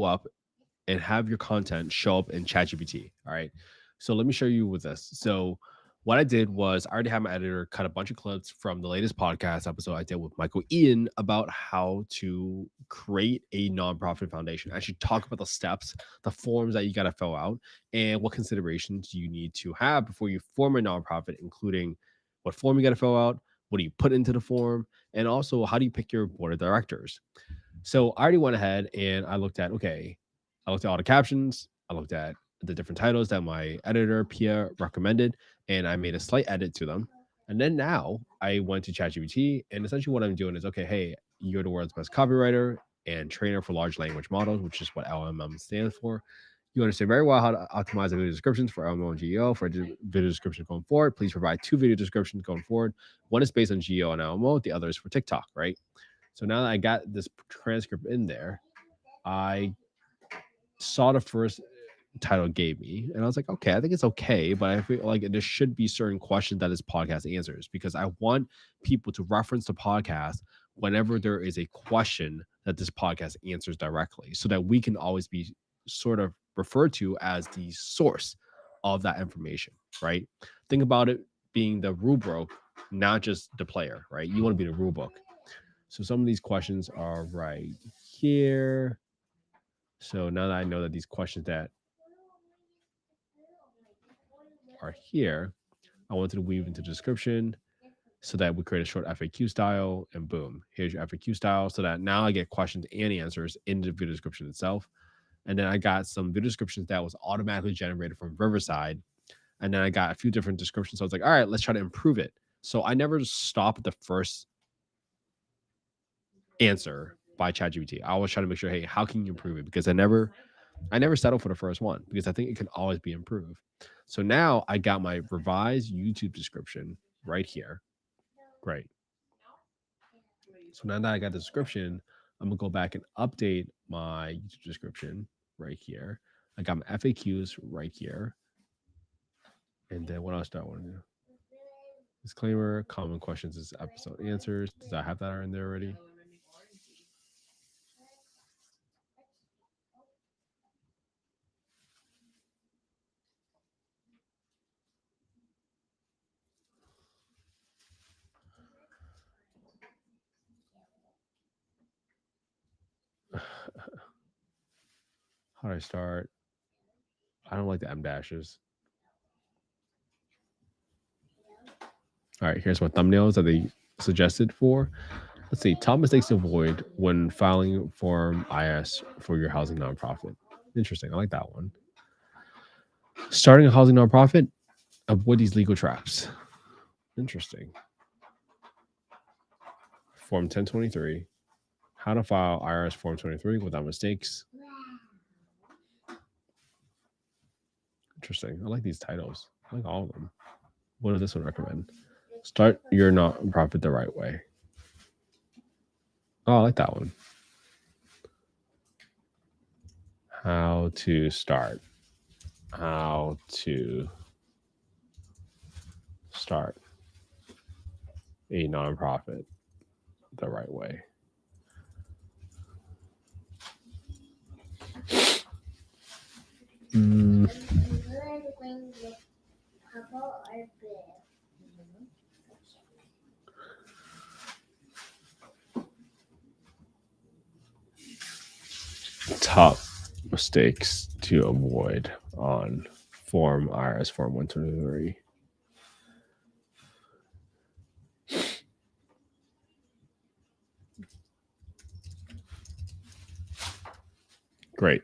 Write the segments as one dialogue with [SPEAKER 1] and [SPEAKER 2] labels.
[SPEAKER 1] up and have your content show up in ChatGPT. All right. So let me show you with this. So what I did was I already had my editor cut a bunch of clips from the latest podcast episode I did with Michael Ian about how to create a nonprofit foundation. I should talk about the steps, the forms that you got to fill out, and what considerations you need to have before you form a nonprofit, including what form you got to fill out, what do you put into the form, and also how do you pick your board of directors. So I already went ahead and I looked at, okay, I looked at all the captions, I looked at the different titles that my editor, Pia, recommended, and I made a slight edit to them. And then now I went to ChatGPT, and essentially what I'm doing is, okay, hey, you're the world's best copywriter and trainer for large language models, which is what LMM stands for. You understand very well how to optimize the video descriptions for LMO and GEO for video description going forward. Please provide two video descriptions going forward. One is based on GEO and LMO, the other is for TikTok, right? So now that I got this transcript in there, I saw the first title it gave me, and I was like, okay, I think it's okay, but I feel like there should be certain questions that this podcast answers because I want people to reference the podcast whenever there is a question that this podcast answers directly, so that we can always be sort of referred to as the source of that information, right? Think about it being the rule book, not just the player, right? You want to be the rule book. So some of these questions are right here. So now that I know that these questions that are here, I wanted to weave into the description so that we create a short FAQ style, and boom, here's your FAQ style, so that now I get questions and answers in the video description itself. And then I got some video descriptions that was automatically generated from Riverside. And then I got a few different descriptions. So I was like, all right, let's try to improve it. So I never stop at the first answer by ChatGPT. I always try to make sure, hey, how can you improve it? Because I never settle for the first one because I think it can always be improved. So now I got my revised YouTube description right here. Great. So now that I got the description, I'm gonna go back and update my YouTube description right here. I got my FAQs right here. And then what else do I want to do? Disclaimer, common questions is episode answers. Does I have that in there already? How do I start? I don't like the M dashes. All right, here's my thumbnails that they suggested for. Let's see, top mistakes to avoid when filing Form IS for your housing nonprofit. Interesting. I like that one. Starting a housing nonprofit, avoid these legal traps. Interesting. Form 1023. How to file IRS Form 23 without mistakes. Interesting. I like these titles. I like all of them. What does this one recommend? Start your nonprofit the right way. Oh, I like that one. How to start. How to start a nonprofit the right way. Top mistakes to avoid on Form IRS Form 123. Great.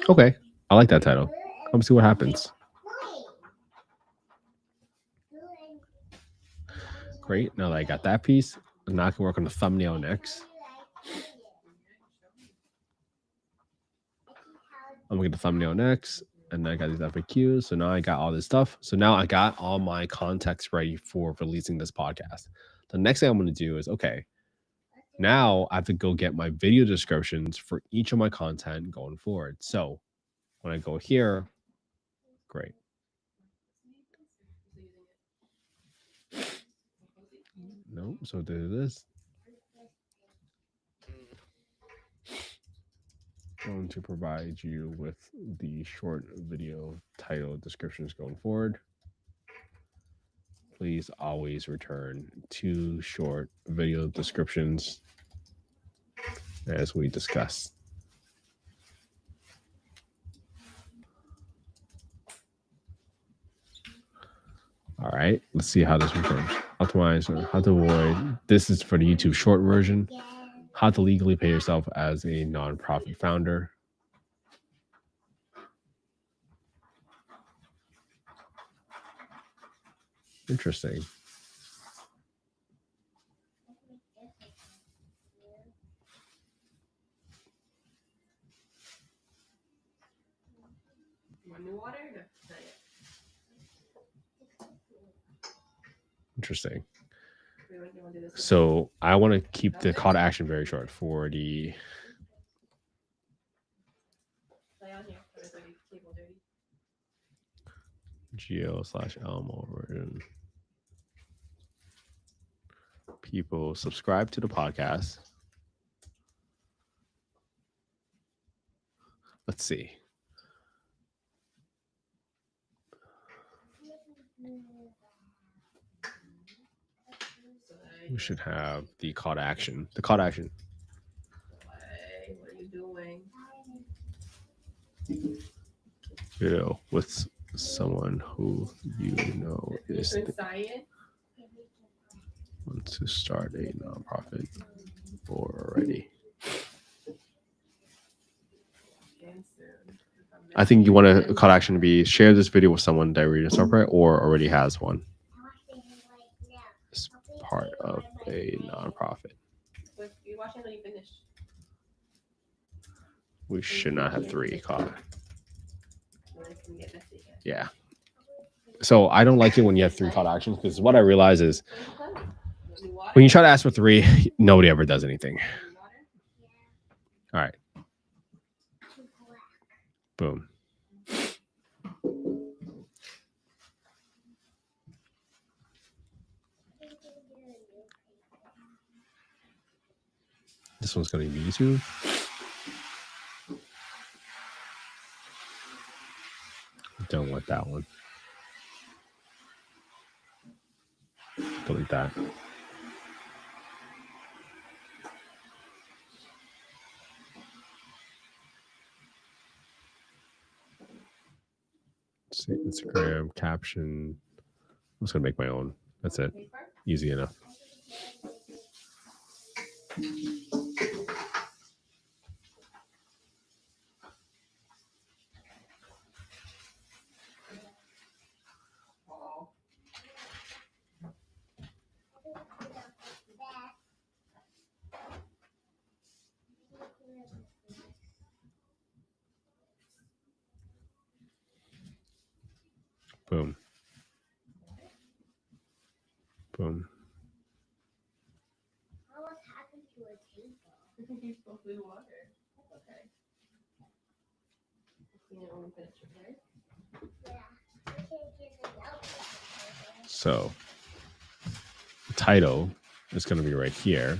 [SPEAKER 1] Okay. I like that title. Let me see what happens. Great. Now that I got that piece, now I can work on the thumbnail next. I'm gonna get the thumbnail next, and then I got these FAQs. So now I got all this stuff. So now I got all my context ready for releasing this podcast. The next thing I'm gonna do is, okay, now I have to go get my video descriptions for each of my content going forward. So when I go here, great. No, so do this. going to provide you with the short video title descriptions going forward. Please always return 2 short video descriptions as we discussed. All right, let's see how this returns. Optimize or how to avoid. This is for the YouTube short version. How to legally pay yourself as a nonprofit founder. Interesting. Interesting. So I want to keep the call to action very short for the GEO/LMO version. People subscribe to the podcast. Let's see. We should have the call to action. The call to action.
[SPEAKER 2] What are you doing?
[SPEAKER 1] Video with someone who you know is wants to start a nonprofit or already. I think you want a call to action to be share this video with someone that already nonprofit or already has one. It's part of a nonprofit.
[SPEAKER 2] You watch until you finish.
[SPEAKER 1] We should not have 3 call. Yeah. So I don't like it when you have 3 call to actions because what I realize is when you try to ask for 3, nobody ever does anything. All right. Boom. This one's going to be YouTube. Don't want that one. Delete that. Let's see, Instagram caption. I'm just going to make my own. That's it. Easy enough. Boom. Boom.
[SPEAKER 2] What happened to a table? I think you spoke with water. That's okay.
[SPEAKER 1] So the title is going to be right here.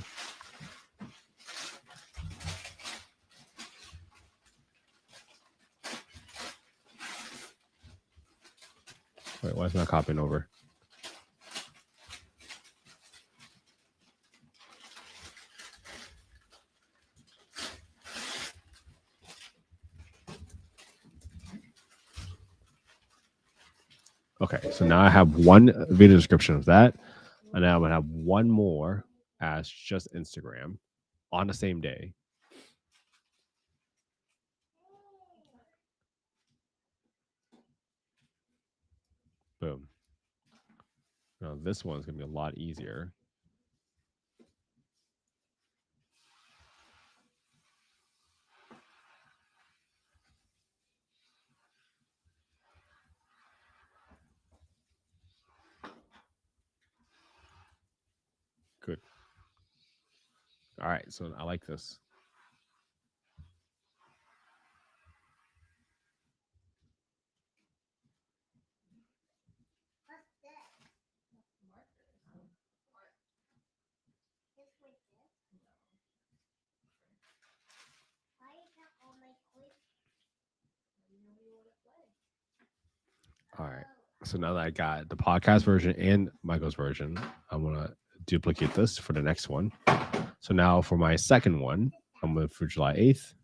[SPEAKER 1] Wait, why is it not copying over? Okay, so now I have one video description of that. And now I'm going to have one more as just Instagram on the same day. Boom. Now this one's going to be a lot easier. Good. All right, so I like this. All right. So now that I got the podcast version and Michael's version, I'm going to duplicate this for the next one. So now for my second one, I'm going to for July 8th.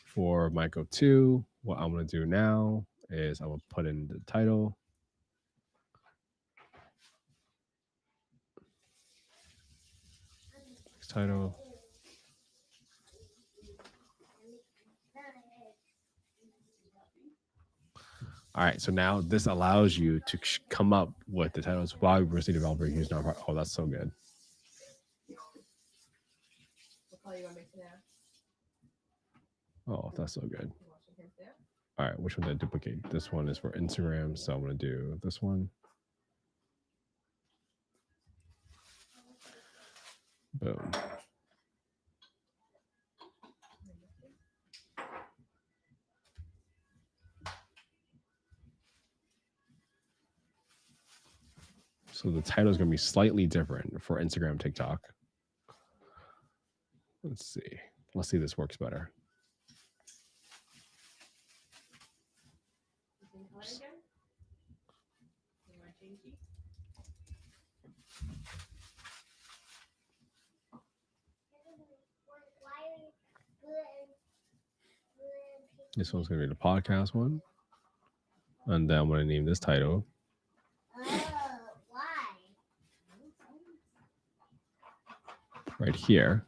[SPEAKER 1] For Michael 2, what I'm going to do now is I'm going to put in the title. Title. All right, so now this allows you to come up with the titles while you're a developer. Use nonprofit. Oh, that's so good.
[SPEAKER 2] What color you want to make it now?
[SPEAKER 1] Oh, that's so good. All right, which one did I duplicate? This one is for Instagram, so I'm going to do this one. Boom. So the title is going to be slightly different for Instagram, TikTok. Let's see. Let's see if this works better. This one's going to be the podcast one. And then I'm going to name this title. Right here.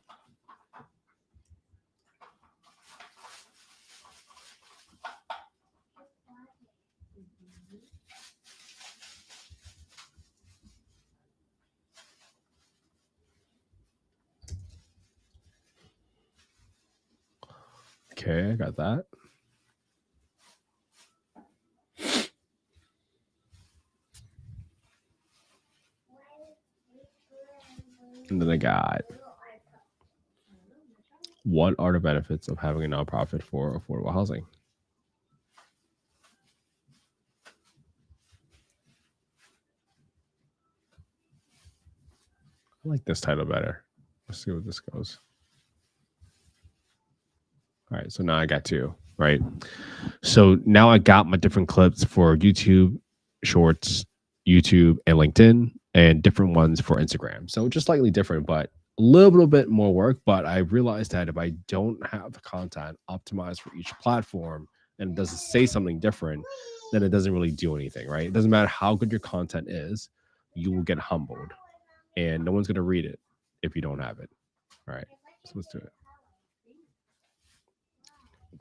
[SPEAKER 1] Okay, I got that. And then I got, what are the benefits of having a nonprofit for affordable housing? I like this title better. Let's see what this goes. All right, so now I got two, right? So now I got my different clips for YouTube, Shorts, YouTube, and LinkedIn, and different ones for Instagram. So just slightly different, but a little bit more work. But I realized that if I don't have the content optimized for each platform and it doesn't say something different, then it doesn't really do anything, right? It doesn't matter how good your content is, you will get humbled, and no one's going to read it if you don't have it. All right, so let's do it.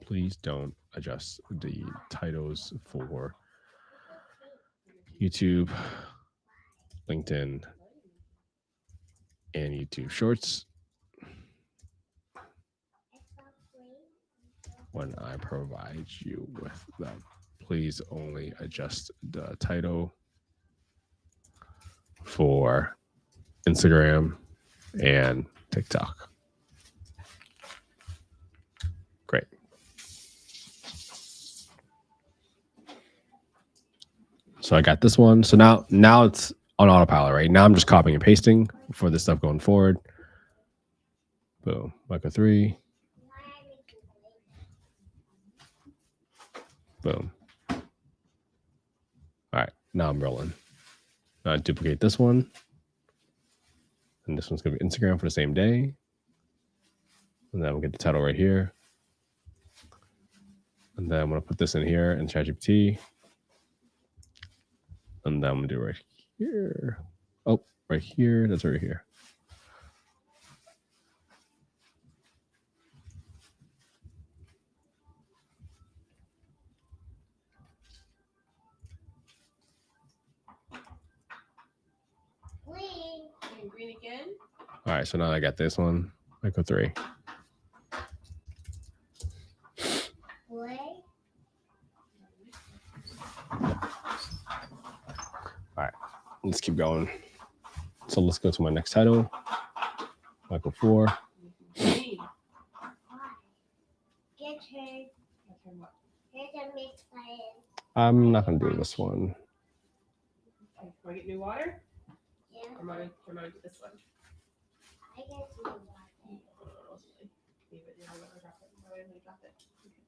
[SPEAKER 1] Please don't adjust the titles for YouTube, LinkedIn, and YouTube Shorts when I provide you with them. Please only adjust the title for Instagram and TikTok. Great. So I got this one. So now it's on autopilot, right? Now I'm just copying and pasting for this stuff going forward. Boom. Michael 3. Boom. All right. Now I'm rolling. Now I duplicate this one. And this one's going to be Instagram for the same day. And then we'll get the title right here. And then I'm going to put this in here in ChatGPT. And then I'm going to do right here. Oh, right here. That's right here.
[SPEAKER 2] Green again.
[SPEAKER 1] All right, so now I got this one. Michael 3. All right, let's keep going. So let's go to my next title. Michael 4.
[SPEAKER 2] Green.
[SPEAKER 1] I'm not going to do this one.
[SPEAKER 2] Want to get new water? Yeah. Or want to do this one? I guess new water. Leave it. I'm going to drop it. I'm going to drop it.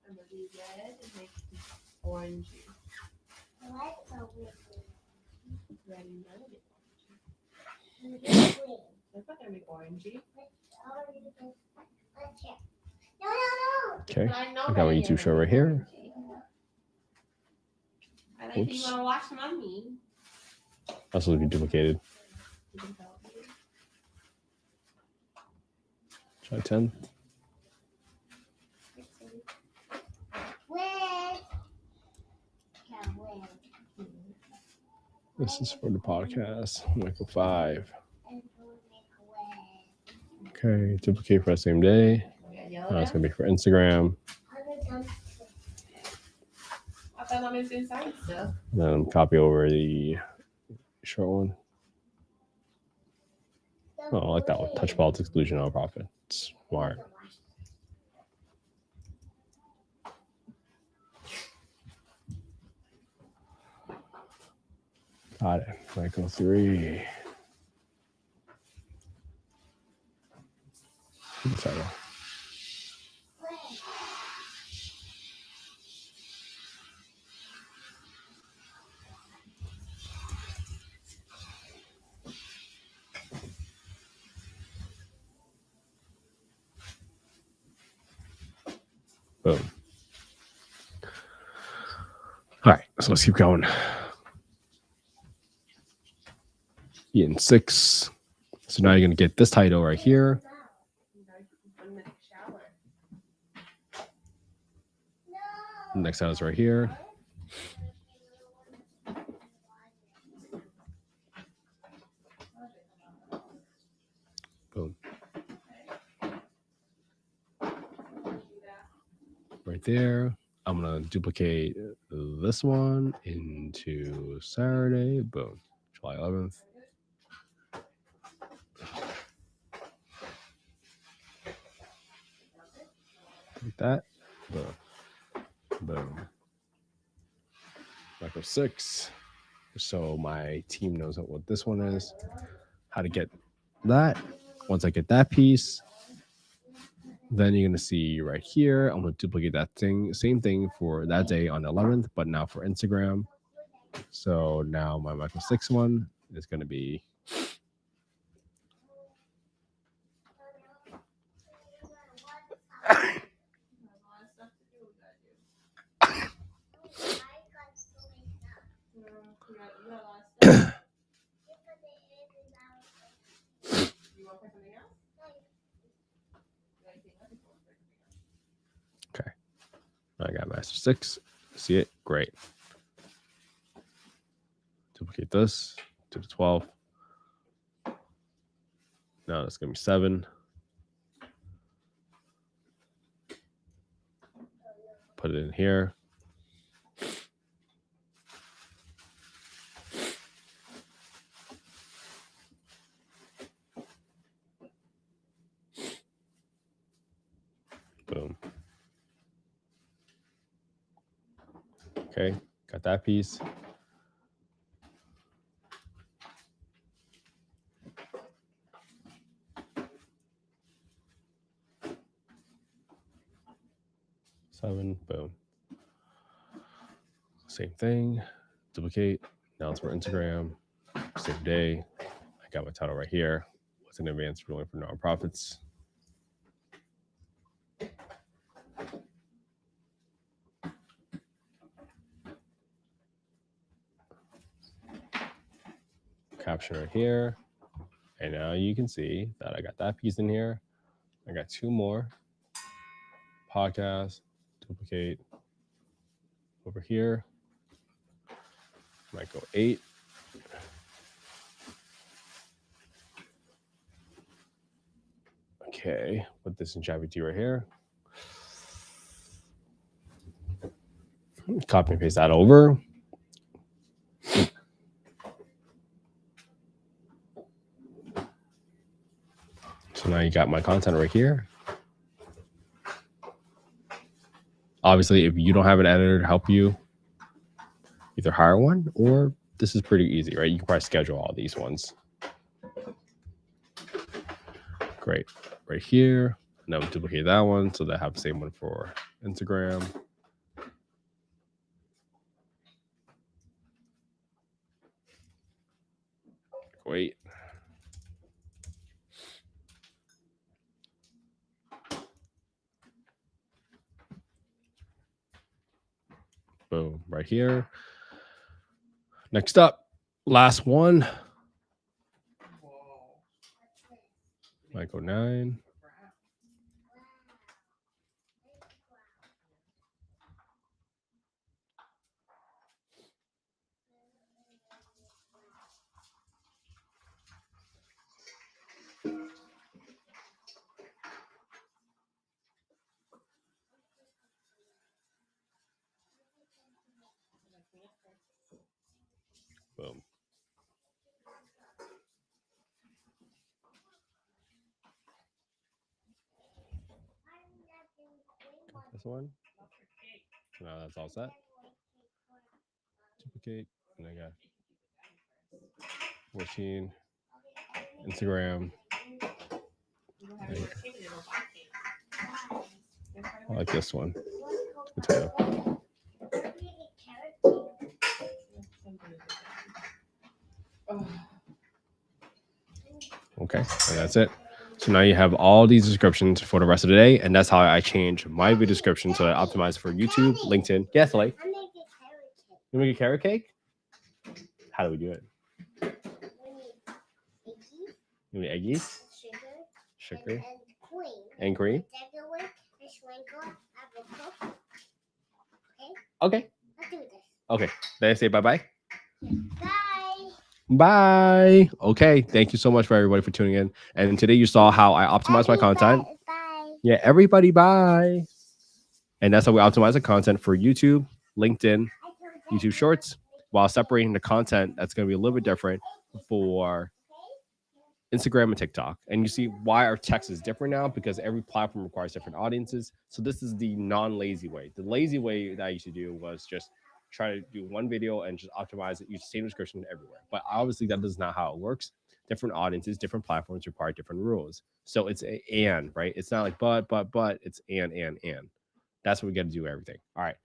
[SPEAKER 2] I'm going to do red and make orange juice. I thought they'd be orangey.
[SPEAKER 1] Okay, I got my YouTube show right here.
[SPEAKER 2] I like you want to watch Mommy.
[SPEAKER 1] That's supposed to be duplicated. Try 10. This is for the podcast. Michael 5. Okay, duplicate for the same day. Now it's gonna be for Instagram.
[SPEAKER 2] I thought Mommy's inside still.
[SPEAKER 1] Then copy over the short one. Oh, I like that one. Touch balls exclusion on profit. Smart. Got it. Michael 3. Title. Boom. All right, so let's keep going. In 6. So now you're going to get this title right here. Next title is right here. Boom. Right there. I'm going to duplicate this one into Saturday. Boom. July 11th. Like that. Boom. Boom. Micro 6. So my team knows what this one is. How to get that. Once I get that piece, then you're going to see right here, I'm going to duplicate that thing. Same thing for that day on the 11th, but now for Instagram. So now my Micro 6 one is going to be okay. I got Master 6. See it? Great. Duplicate this to the 12. Now it's going to be 7. Put it in here. Boom. Okay, got that piece. Seven, boom. Same thing, duplicate. Now it's for Instagram. Same day. I got my title right here. What's an advanced ruling for nonprofits? Caption right here. And now you can see that I got that piece in here. I got 2 more. Podcast, duplicate over here. Might go 8. Okay, put this in ChatGPT right here. Copy and paste that over. So now you got my content right here. Obviously, if you don't have an editor to help you, either hire one, or this is pretty easy, right? You can probably schedule all these ones. Great. Right here. Now we duplicate that one so that I have the same one for Instagram. wait. Boom, right here. Next up, last one. Michael 9. Boom. This one. Now that's all set. Duplicate. And I got 14. Instagram. I like this one. Potato. Okay, and that's it. So now you have all these descriptions for the rest of the day, and that's how I change my video description so I optimize for YouTube, LinkedIn. Yes, like you make a carrot cake. How do we do it? You need eggies, sugar, and cream. Okay. Okay. Then I say bye-bye. Bye. Okay. Thank you so much for everybody for tuning in. And today you saw how I optimize my content.
[SPEAKER 3] Bye.
[SPEAKER 1] Yeah, everybody bye. And that's how we optimize the content for YouTube, LinkedIn, YouTube Shorts, while separating the content that's going to be a little bit different for Instagram and TikTok. And you see why our text is different now, because every platform requires different audiences. So this is the non-lazy way. The lazy way that I used to do was just try to do one video and just optimize it, use the same description everywhere. But obviously that is not how it works. Different audiences, different platforms require different rules. So it's and, right? It's not like but, it's and. That's what we got to do everything. All right.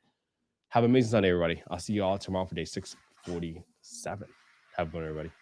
[SPEAKER 1] Have an amazing Sunday, everybody. I'll see you all tomorrow for day 647. Have fun, everybody.